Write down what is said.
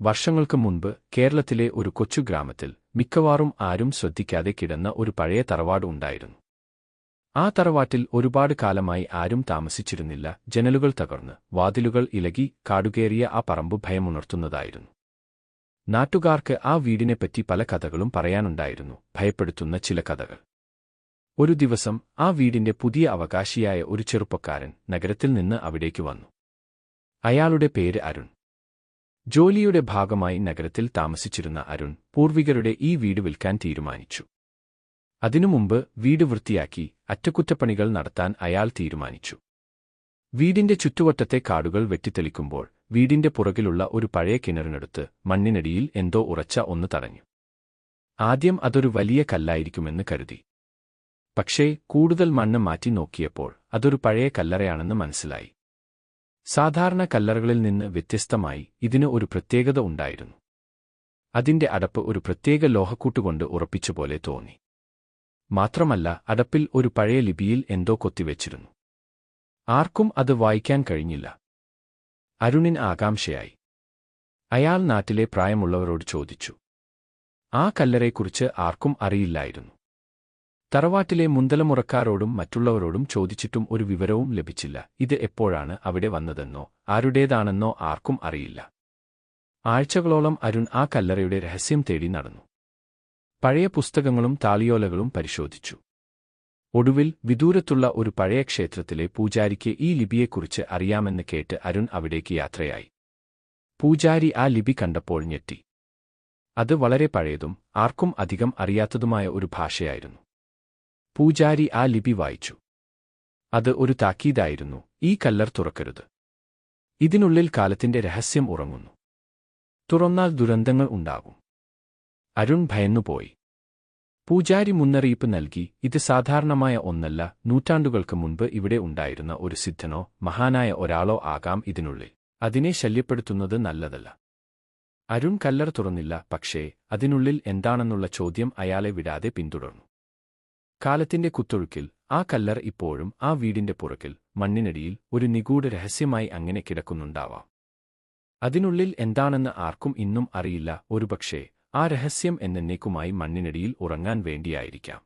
വർഷങ്ങൾക്ക് മുൻപ് കേരളത്തിലെ ഒരു കൊച്ചു ഗ്രാമത്തിൽ മിക്കവാറും ആരും ശ്രദ്ധിക്കാതെ കിടന്ന ഒരു പഴയ തറവാട് ഉണ്ടായിരുന്നു. ആ തറവാട്ടിൽ ഒരുപാട് കാലമായി ആരും താമസിച്ചിരുന്നില്ല. ജനലുകൾ തകർന്ന്, വാതിലുകൾ ഇളകി, കാടുകേറിയ ആ പറമ്പ് ഭയമുണർത്തുന്നതായിരുന്നു. നാട്ടുകാർക്ക് ആ വീടിനെപ്പറ്റി പല കഥകളും പറയാനുണ്ടായിരുന്നു, ഭയപ്പെടുത്തുന്ന ചില കഥകൾ. ഒരു ദിവസം ആ വീടിന്റെ പുതിയ അവകാശിയായ ഒരു ചെറുപ്പക്കാരൻ നഗരത്തിൽ നിന്ന് അവിടേക്ക് വന്നു. അയാളുടെ പേര് അരുൺ. ജോലിയുടെ ഭാഗമായി നഗരത്തിൽ താമസിച്ചിരുന്ന അരുൺ പൂർവികരുടെ ഈ വീട് വിൽക്കാൻ തീരുമാനിച്ചു. അതിനുമുമ്പ് വീട് വൃത്തിയാക്കി അറ്റകുറ്റപ്പണികൾ നടത്താൻ അയാൾ തീരുമാനിച്ചു. വീടിന്റെ ചുറ്റുവട്ടത്തെ കാടുകൾ വെട്ടിത്തെളിക്കുമ്പോൾ വീടിന്റെ പുറകിലുള്ള ഒരു പഴയ കിണറിനടുത്ത് മണ്ണിനടിയിൽ എന്തോ ഉറച്ച ഒന്ന് തടഞ്ഞു. ആദ്യം അതൊരു വലിയ കല്ലായിരിക്കുമെന്ന് കരുതി. പക്ഷേ കൂടുതൽ മണ്ണ് മാറ്റി നോക്കിയപ്പോൾ അതൊരു പഴയ കല്ലറയാണെന്ന് മനസ്സിലായി. സാധാരണ കല്ലറകളിൽ നിന്ന് വ്യത്യസ്തമായി ഇതിന് ഒരു പ്രത്യേകത ഉണ്ടായിരുന്നു. അതിന്റെ അടപ്പ് ഒരു പ്രത്യേക ലോഹക്കൂട്ടുകൊണ്ട് ഉറപ്പിച്ചുപോലെ തോന്നി. മാത്രമല്ല, അടപ്പിൽ ഒരു പഴയ ലിപിയിൽ എന്തോ കൊത്തിവെച്ചിരുന്നു. ആർക്കും അത് വായിക്കാൻ കഴിഞ്ഞില്ല. അരുണിന് ആകാംക്ഷയായി. അയാൾ നാട്ടിലെ പ്രായമുള്ളവരോട് ചോദിച്ചു. ആ കല്ലറയെക്കുറിച്ച് ആർക്കും അറിയില്ലായിരുന്നു. തറവാട്ടിലെ മുന്തലമുറക്കാരോടും മറ്റുള്ളവരോടും ചോദിച്ചിട്ടും ഒരു വിവരവും ലഭിച്ചില്ല. ഇത് എപ്പോഴാണ് അവിടെ വന്നതെന്നോ ആരുടേതാണെന്നോ ആർക്കും അറിയില്ല. ആഴ്ചകളോളം അരുൺ ആ കല്ലറയുടെ രഹസ്യം തേടി നടന്നു. പഴയ പുസ്തകങ്ങളും താളിയോലകളും പരിശോധിച്ചു. ഒടുവിൽ വിദൂരത്തുള്ള ഒരു പഴയ ക്ഷേത്രത്തിലെ പൂജാരിക്ക് ഈ ലിപിയെക്കുറിച്ച് അറിയാമെന്ന് കേട്ട് അരുൺ അവിടേക്ക് യാത്രയായി. പൂജാരി ആ ലിപി കണ്ടപ്പോൾ ഞെട്ടി. അത് വളരെ പഴയതും ആർക്കും അധികം അറിയാത്തതുമായ ഒരു ഭാഷയായിരുന്നു. പൂജാരി ആ ലിപി വായിച്ചു. അത് ഒരു താക്കീതായിരുന്നു. ഈ കല്ലർ തുറക്കരുത്. ഇതിനുള്ളിൽ കാലത്തിന്റെ രഹസ്യം ഉറങ്ങുന്നു. തുറന്നാൽ ദുരന്തങ്ങൾ ഉണ്ടാകും. അരുൺ ഭയന്നുപോയി. പൂജാരി മുന്നറിയിപ്പ് നൽകി, ഇത് സാധാരണമായ ഒന്നല്ല. നൂറ്റാണ്ടുകൾക്ക് മുൻപ് ഇവിടെ ഉണ്ടായിരുന്ന ഒരു സിദ്ധനോ മഹാനായ ഒരാളോ ആകാം ഇതിനുള്ളിൽ. അതിനെ ശല്യപ്പെടുത്തുന്നത് നല്ലതല്ല. അരുൺ കല്ലറ തുറന്നില്ല. പക്ഷേ അതിനുള്ളിൽ എന്താണെന്നുള്ള ചോദ്യം അയാളെ വിടാതെ പിന്തുടർന്നു. കാലത്തിന്റെ കുത്തൊഴുക്കിൽ ആ കല്ലർ ഇപ്പോഴും ആ വീടിന്റെ പുറകിൽ മണ്ണിനടിയിൽ ഒരു നിഗൂഢ രഹസ്യമായി അങ്ങനെ കിടക്കുന്നുണ്ടാവാം. അതിനുള്ളിൽ എന്താണെന്ന് ആർക്കും ഇന്നും അറിയില്ല. ഒരുപക്ഷേ ആ രഹസ്യം എന്നേക്കുമായി മണ്ണിനടിയിൽ ഉറങ്ങാൻ വേണ്ടിയായിരിക്കാം.